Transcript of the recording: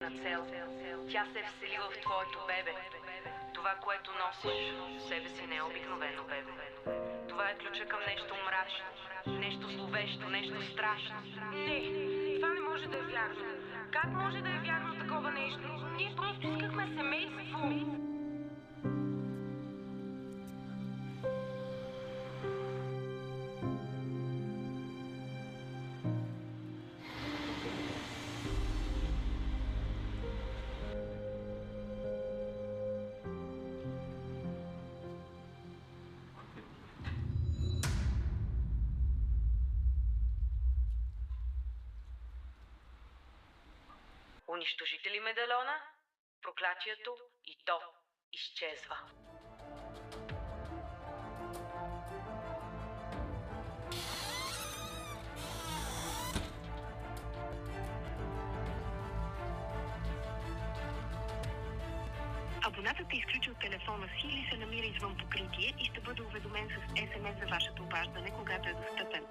на цел. Тя се е вселила в твоето бебе. Това, което носиш в себе си, не е обикновено бебе. Това е ключа към нещо мрачно, нещо зловещо, нещо страшно. Не, това не може да е вярно. Как може да е вярно такова нещо? Ние просто искахме семейство. Унищожите ли медальона, проклятието и то изчезва. Абонатът е изключил телефона си или се намира извън покритие и ще бъде уведомен с SMS за вашето обаждане, когато е достъпен.